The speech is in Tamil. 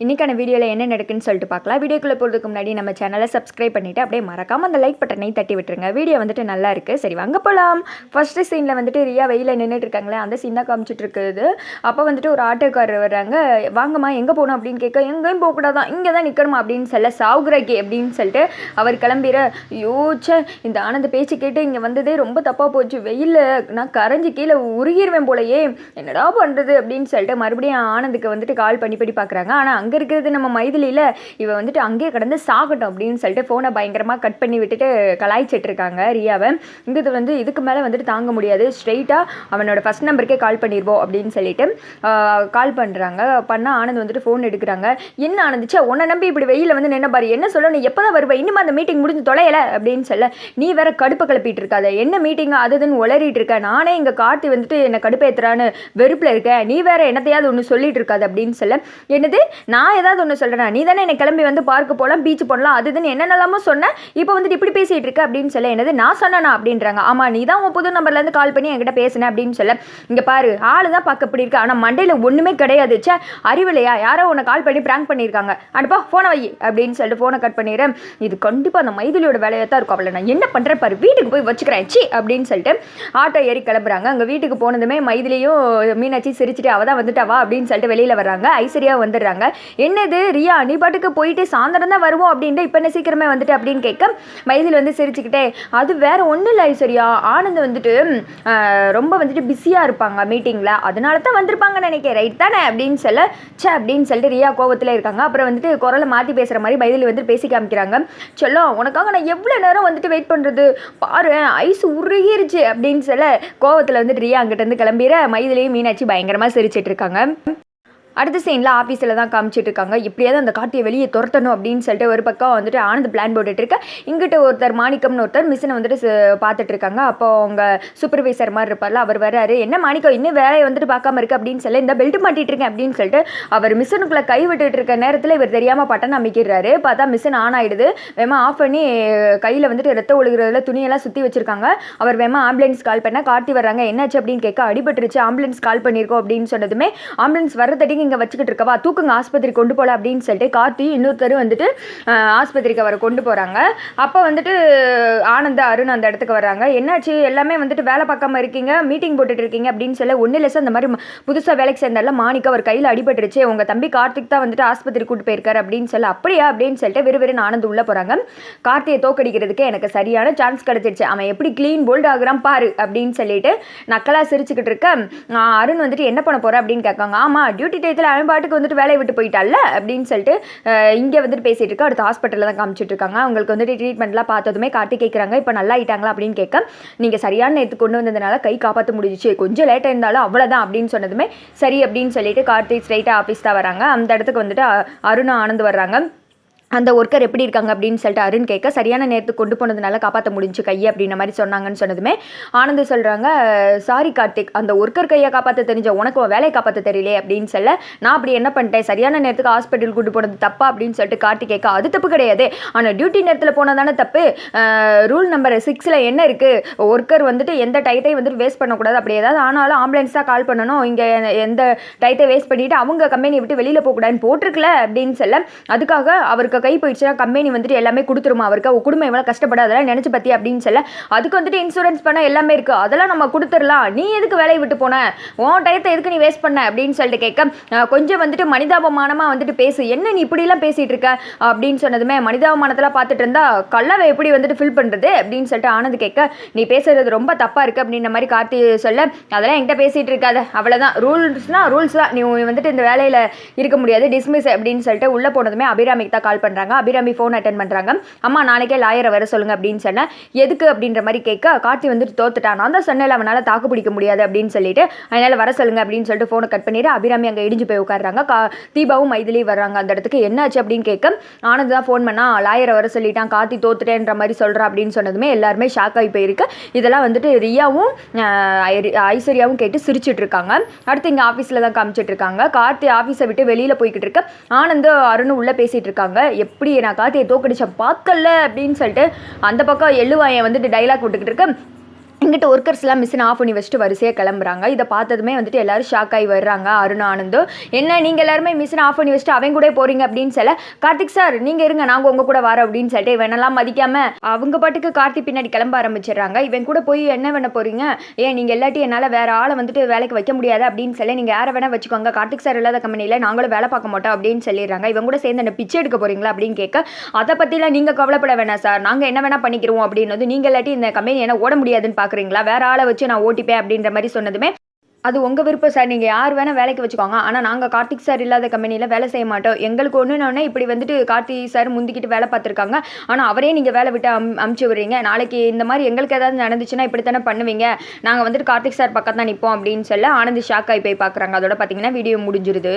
இன்றைக்கான வீடியோவில் என்ன நடக்குன்னு சொல்லிட்டு பார்க்கலாம். வீடியோக்குள்ளே போகிறதுக்கு முன்னாடி நம்ம சேனலை சப்ஸ்கிரைப் பண்ணிவிட்டு அப்படியே மறக்காமல் அந்த லைக் பட்டனை தட்டி விட்டுருங்க. வீடியோ வந்துட்டு நல்லா இருக்குது. சரி வாங்க போகலாம். ஃபஸ்ட்டு சீனில் வந்துட்டு ரியா வெயிலில் நின்றுட்டு இருக்காங்களே, அந்த சீன் தான் காமிச்சிட்டு இருக்குது. அப்போ வந்துட்டு ஒரு ஆட்டோக்காரர் வர்றாங்க. வாங்கம்மா எங்கே போகணும் அப்படின்னு கேட்க, எங்கேயும் போகக்கூடாதான், இங்கே தான் நிற்கணுமா அப்படின்னு சொல்ல, சாவுகிராக்கி அப்படின்னு சொல்லிட்டு அவர் கிளம்பிற. யோச்ச இந்த ஆனந்த பேச்சு கேட்டு இங்கே வந்ததே ரொம்ப தப்பாக போச்சு. வெயிலில் நான் கரைஞ்சி கீழே உருகிடுவேன் போலையே, என்னடா பண்ணுறது அப்படின்னு சொல்லிட்டு மறுபடியும் ஆனந்துக்கு வந்துட்டு கால் பண்ணி பார்க்குறாங்க. ஆனால் அங்கே இருக்கிறது நம்ம மைதிலியில், இவ வந்துட்டு அங்கேயே கடந்து சாகட்டும் அப்படின்னு சொல்லிட்டு ஃபோனை பயங்கரமாக கட் பண்ணி விட்டுட்டு கலாய்ச்சிட்டு இருக்காங்க ரியாவை. இங்கே வந்து இதுக்கு மேலே வந்துட்டு தாங்க முடியாது, ஸ்ட்ரெயிட்டாக அவனோட ஃபஸ்ட் நம்பருக்கே கால் பண்ணிடுவோம் அப்படின்னு சொல்லிட்டு கால் பண்ணுறாங்க. பண்ணால் ஆனந்த் வந்துட்டு ஃபோன் எடுக்கிறாங்க. என்ன ஆனந்துச்சா உன்னை நம்பி இப்படி வெயிலில் வந்து நின்ன பாரு, என்ன சொல்ல, நீ எப்போ தான் வருவ, இன்னும் அந்த மீட்டிங் முடிஞ்சு தொலையலை அப்படின்னு சொல்ல, நீ வேற கடுப்பை கிளப்பிட்டு இருக்காத, என்ன மீட்டிங் அதுன்னு உளறிட்டு இருக்க, நானே இங்கே கார்த்தி வந்துட்டு என்னை கடுப்பேற்றுறான்னு வெறுப்பில் இருக்கேன், நீ வேற என்னத்தையாவது ஒன்று சொல்லிட்டு இருக்காது அப்படின்னு சொல்ல, என்னது நான் ஏதாவது ஒன்று சொல்கிறேன், நீ தானே என்னை கிளம்பி வந்து பார்க்க போகலாம், பீச் போடலாம், அதுன்னு என்னென்னலாமோ சொன்னேன், இப்போ வந்துட்டு இப்படி பேசிகிட்டு இருக்க அப்படின்னு சொல்ல, என்னது நான் சொன்னேனா அப்படின்றாங்க. ஆமாம் நீ தான் உன் புது நம்பர்லேருந்து கால் பண்ணி என்கிட்ட பேசினேன் அப்படின்னு சொல்ல, இங்கே பாரு ஆளு தான் பார்க்க இப்படி இருக்கு, ஆனால் மண்டையில் ஒன்றுமே கிடையாது, சே அறிவில்லையா, யாரோ உன்னை கால் பண்ணி ப்ராங்க் பண்ணியிருக்காங்க, அனுப்பா ஃபோனை வை அப்படின்னு சொல்லிட்டு ஃபோனை கட் பண்ணிடுறேன். இது கண்டிப்பாக அந்த மைதிலியோட வேலையாக தான் இருக்கும், அவளை நான் என்ன பண்ணுறேன் பாரு, வீட்டுக்கு போய் வச்சுக்கிறேன் சி அப்படின்னு சொல்லிட்டு ஆட்டோ ஏறி கிளம்புறாங்க. அங்கே வீட்டுக்கு போனதுமே மைதிலியும் மீனாட்சி சிரிச்சுட்டு அவள் தான் வந்துட்டாவா அப்படின்னு சொல்லிட்டு வெளியில் வர்றாங்க. ஐஸ்வர்யா வந்துடுறாங்க. என்னது ரியா நீ பாட்டுக்கு போயிட்டு சாயந்தரம் தான் வருவோம் அப்படின்ட்டு இப்போ என்ன சீக்கிரமே வந்துட்டு அப்படின்னு கேட்க, மைதில் வந்து சிரிச்சுக்கிட்டே, அது வேற ஒன்றும் இல்லை ஐஸ்வர்யா, ஆனந்த் வந்துட்டு ரொம்ப வந்துட்டு பிஸியாக இருப்பாங்க மீட்டிங்கில், அதனால தான் வந்திருப்பாங்கன்னு நினைக்கிறேன், ரைட் தானே அப்படின்னு சொல்ல, சே அப்படின்னு சொல்லிட்டு ரியா கோவத்தில் இருக்காங்க. அப்புறம் வந்துட்டு குரலை மாற்றி பேசுகிற மாதிரி மைதில் வந்து பேசி காமிக்கிறாங்க. சொல்லும் உனக்காக நான் எவ்வளோ நேரம் வந்துட்டு வெயிட் பண்ணுறது பாரு, ஐஸ் உருகிருச்சு அப்படின்னு சொல்ல கோவத்தில் வந்துட்டு ரியா அங்கிட்ட கிளம்பிற. மைதிலையும் மீனாட்சி பயங்கரமாக சிரிச்சிட்டு இருக்காங்க. அடுத்த சீனில் ஆஃபீஸில் தான் காமிச்சிட்டு இருக்காங்க. எப்படியாவது அந்த காட்டியை வெளியே துரத்தணும் அப்படின்னு சொல்லிட்டு ஒரு பக்கம் வந்துட்டு ஆனந்த் பிளான் போட்டுட்டு இருக்க, இங்கிட்ட ஒருத்தர் மாணிக்கம்னு ஒருத்தர் மிஷினை வந்துட்டு பார்த்துட்டு இருக்காங்க. அப்போ அவங்க சூப்பர்வைசர் மாதிரி இருப்பார்ல, அவர் வர்றாரு. என்ன மாணிக்கம் இன்னும் வேலையை வந்துட்டு பார்க்காம இருக்கு அப்படின்னு சொல்லி, இந்த பெல்ட் மாட்டிட்டு இருக்கேன் அப்படின்னு சொல்லிட்டு அவர் மிஷினுக்குள்ளே கை விட்டுட்டு இருக்க நேரத்தில் இவர் தெரியாமல் பட்டன் அமைக்கிறாரு. பார்த்தா மிஷின் ஆன் ஆகிடுது. வேமா ஆஃப் பண்ணி கையில் வந்துட்டு ரத்த ஒழுகிறதுல துணியெல்லாம் சுற்றி வச்சிருக்காங்க. அவர் வேமா ஆம்புலன்ஸ் கால் பண்ண, கார்த்தி வர்றாங்க. என்னாச்சு அப்படின்னு கேட்க, அடிபட்டுருச்சு, ஆம்புலன்ஸ் கால் பண்ணியிருக்கோம் அப்படின்னு சொன்னதுமே, ஆம்புலன்ஸ் வர்றதட்டிக்கு இங்கே வச்சுக்கிட்டு இருக்கவா, தூக்குங்க ஆஸ்பத்திரி கொண்டு போகல அப்படின்னு சொல்லிட்டு கார்த்தி இன்னொருத்தர் வந்துட்டு ஆஸ்பத்திரிக்கு அவரை கொண்டு போகிறாங்க. அப்போ வந்துட்டு ஆனந்த அருண் அந்த இடத்துக்கு வர்றாங்க. என்னாச்சு எல்லாமே வந்துட்டு வேலை பார்க்காம இருக்கீங்க, மீட்டிங் போட்டுட்டு இருக்கீங்க அப்படின்னு சொல்ல, ஒன்றும் இல்லை சார், இந்த மாதிரி புதுசாக வேலைக்கு சேர்ந்தால மாணிக்க அவர் கையில் அடிபட்டுருச்சு, உங்கள் தம்பி கார்த்திக் தான் வந்துட்டு ஆஸ்பத்திரி கூட்டு போயிருக்காரு அப்படின்னு சொல்ல, அப்படியா அப்படின்னு சொல்லிட்டு விறுவிறுன்னு ஆனந்த் உள்ளே போகிறாங்க. கார்த்தியை தோக்கடிக்கிறதுக்கு எனக்கு சரியான சான்ஸ் கிடச்சிருச்சு, அவன் எப்படி க்ளீன் போல்ட் ஆகுறான் பாரு அப்படின்னு சொல்லிட்டு நக்கலாக சிரிச்சுக்கிட்டு இருக்க, அருண் வந்துட்டு என்ன பண்ண போகிற அப்படின்னு கேட்காங்க. ஆமாம் டியூட்டி டயத்தில் அவன் பாட்டுக்கு வந்துட்டு வேலையை விட்டு போயிட்டால அப்படின்னு சொல்லிட்டு இங்கே வந்துட்டு பேசிகிட்டு இருக்கா. அடுத்த ஹாஸ்பிட்டலில் தான் காமிச்சிட்டு இருக்காங்க. அவங்களுக்கு வந்துட்டு ட்ரீட்மெண்ட்லாம் பார்த்ததுமே காட்டி கேட்குறாங்க, இப்போ நல்லா ஆகிட்டாங்களா அப்படின்னு கேட்க, நீங்கள் சரியான நேரத்துக்கு கொண்டு வந்ததுனால கை காப்பாற்ற முடிஞ்சிச்சு, கொஞ்சம் லேட்டாக இருந்தாலும் அவ்வளோதான் அப்படின்னு சொன்னதுமே சரி அப்படின்னு சொல்லிட்டு கார்த்திக் ஸ்ட்ரைட்டாக ஆஃபீஸ் தான் வராங்க. அந்த இடத்துக்கு வந்துட்டு அருண் ஆனந்த் வர்றாங்க. அந்த ஒர்க்கர் எப்படி இருக்காங்க அப்படின்னு சொல்லிட்டு அருண் கேட்க, சரியான நேரத்துக்கு கொண்டு போனதுனால காப்பாற்ற முடிஞ்சு கையை அப்படின்ற மாதிரி சொன்னாங்கன்னு சொன்னதுமே ஆனந்த் சொல்கிறாங்க, சாரி கார்த்திக், அந்த ஒர்க்கர் கையை காப்பாற்ற தெரிஞ்ச உனக்கு வேலையை காப்பாற்ற தெரியலே அப்படின்னு சொல்ல, நான் அப்படி என்ன பண்ணிட்டேன், சரியான நேரத்துக்கு ஹாஸ்பிட்டல் கூட்டு போனது தப்பா அப்படின்னு சொல்லிட்டு கார்த்திக் கேட்க, அது தப்பு கிடையாது, ஆனால் டியூட்டி நேரத்தில் போனதானே தப்பு, ரூல் நம்பர் 6 என்ன இருக்குது, ஒர்க்கர் வந்துட்டு எந்த டயத்தையும் வந்துட்டு வேஸ்ட் பண்ணக்கூடாது, அப்படி ஏதாவது ஆனாலும் ஆம்புலன்ஸ் தான் கால் பண்ணணும், இங்கே எந்த டயத்தை வேஸ்ட் பண்ணிவிட்டு அவங்க கம்பெனியை விட்டு வெளியில் போகக்கூடாதுன்னு போட்டிருக்கல அப்படின்னு சொல்ல, அதுக்காக அவருக்கு கை போயிடுச்சுன்னா கம்பெனி வந்துட்டு எல்லாமே கொடுத்துருமா, அவருக்கு குடும்பம் எவ்வளோ கஷ்டப்படாது அதெல்லாம் நினச்சி பற்றி அப்படின்னு சொல்ல, அதுக்கு வந்துட்டு இன்சூரன்ஸ் பண்ண எல்லாமே இருக்குது, அதெல்லாம் நம்ம கொடுத்துடலாம், நீ எதுக்கு வேலையை விட்டு போன, உன் டயத்தை எதுக்கு நீ வேஸ்ட் பண்ண அப்படின்னு சொல்லிட்டு கேட்க, கொஞ்சம் வந்துட்டு மனிதாபமானமாக வந்துட்டு பேசு, என்ன நீ இப்படிலாம் பேசிகிட்டு இருக்க அப்படின்னு சொன்னதுமே, மனிதாபமானத்தெல்லாம் பார்த்துட்டு இருந்தா கல்லவை எப்படி வந்துட்டு ஃபில் பண்ணுறது அப்படின்னு சொல்லிட்டு ஆனந்த் கேட்க, நீ பேசுறது ரொம்ப தப்பாக இருக்குது அப்படின்ற மாதிரி கார்த்தி சொல்ல, அதெல்லாம் என்கிட்ட பேசிகிட்டு இருக்காது, அவ்வளோதான், ரூல்ஸ்னால் ரூல்ஸ் தான், நீ வந்துட்டு இந்த வேலையில் இருக்க முடியாது, டிஸ்மிஸ் அப்படின்னு சொல்லிட்டு உள்ளே போனதுமே அபிராமிக்கு தான் கால் பண்ணுறாங்க. அபிராமி ஃபோன் அட்டென்ட் பண்ணுறாங்க. அம்மா நாளைக்கே லாயரை வர சொல்லுங்க அப்படின்னு சொன்னேன். எதுக்கு அப்படின்ற மாதிரி கேட்க, கார்த்தி வந்துட்டு தோத்துட்டான், நான் தான் சொன்னேன் அவனால் தாக்கு பிடிக்க முடியாது அப்படின்னு சொல்லிட்டு, அதனால் வர சொல்லுங்க அப்படின்னு சொல்லிட்டு ஃபோனை கட் பண்ணிட்டு அபிராமி அங்கே இடிஞ்சு போய் உட்காடுறாங்க. தீபாவும் மைதிலியும் வர்றாங்க அந்த இடத்துக்கு. என்னாச்சு அப்படின்னு கேட்க, ஆனந்த் தான் ஃபோன் பண்ணா லாயரை வர சொல்லிட்டான், கார்த்தி தோத்துட்டேன்ற மாதிரி சொல்கிறா அப்படின்னு சொன்னதுமே எல்லாருமே ஷாக் ஆகி போயிருக்கு. இதெல்லாம் வந்துட்டு ரியாவும் ஐஸ்வர்யாவும் கேட்டு சிரிச்சிட்டு இருக்காங்க. அடுத்து இங்கே ஆஃபீஸில் தான் காமிச்சிட்டு இருக்காங்க. கார்த்தி ஆஃபீஸை விட்டு வெளியில் போய்கிட்டு இருக்க, ஆனந்த் அருண் உள்ளே பேசிகிட்டு இருக்காங்க. எப்படி நான் கார்த்தியை தோக்கடிச்ச பார்க்கல அப்படின்னு சொல்லிட்டு அந்த பக்கம் எள்ளுவாயன் வந்துட்டு டைலாக் விட்டுக்கிட்டு இருக்க, இங்கிட்ட ஒர்க்கர்ஸ்லாம் மிஷின் ஆஃப் பண்ணி வச்சுட்டு வரிசையாக கிளம்புறாங்க. இதை பார்த்ததுமே வந்துட்டு எல்லாரும் ஷாக் ஆகி வர்றாங்க. அருணும் ஆனந்தும், என்ன நீங்கள் எல்லாருமே மிஷின் ஆஃப் பண்ணி வச்சுட்டு அவங்க கூட போகிறீங்க அப்படின்னு சொல்ல, கார்த்திக் சார் நீங்கள் இருங்க நாங்கள் உங்கள் கூட வரோம் அப்படின்னு சொல்லிட்டு இவனெல்லாம் மதிக்காமல் அவங்க பாட்டுக்கு கார்த்தி பின்னாடி கிளம்ப ஆரம்பிச்சிடுறாங்க. இவன் கூட போய் என்ன பண்ண போகிறீங்க, ஏன் நீங்கள் எல்லாத்தையும் என்னால் வேறு ஆளை வந்துட்டு வேலைக்கு வைக்க முடியாது அப்படின்னு சொல்லி நீங்கள் யாரை வேணால் வச்சுக்கோங்க, கார்த்திக் சார் இல்லாத கம்பெனியில் நாங்களும் வேலை பார்க்க மாட்டோம் அப்படின்னு சொல்லிடுறாங்க. இவங்க கூட சேர்ந்து என்ன பிச்சை எடுக்க போகிறீங்களா அப்படின்னு கேட்க, அதை பற்றிலாம் நீங்கள் கவலைப்பட வேணாம் சார், நாங்கள் என்ன வேணால் பண்ணிக்கிறோம் அப்படின்னு, நீங்கள் இல்லாட்டி இந்த கம்பெனி என்ன ஓட முடியாதுன்னு பார்க்குறீங்களா, வேற ஆளை வச்சு நான் ஓட்டிப்பேன் அப்படின்ற மாதிரி சொன்னதுமே, அது உங்கள் விருப்பம் சார், நீங்கள் யார் வேணால் வேலைக்கு வச்சுக்கோங்க, ஆனால் நாங்கள் கார்த்திக் சார் இல்லாத கம்பெனியில் வேலை செய்ய மாட்டோம், எங்களுக்கு ஒன்றுனோடனே இப்படி வந்துட்டு கார்த்திக் சார் முந்திக்கிட்டு வேலை பார்த்துருக்காங்க, ஆனால் அவரே நீங்கள் வேலை விட்டு அமுச்சு விடுறீங்க, நாளைக்கு இந்த மாதிரி எங்களுக்கு ஏதாவது நடந்துச்சுன்னா இப்படி தானே பண்ணுவீங்க, நாங்கள் வந்துட்டு கார்த்திக் சார் பக்கம் தான் நிற்போம் அப்படின்னு சொல்ல ஆனந்த் ஷாக் ஆகி போய் பார்க்குறாங்க. அதோட பார்த்தீங்கன்னா வீடியோ முடிஞ்சிருது.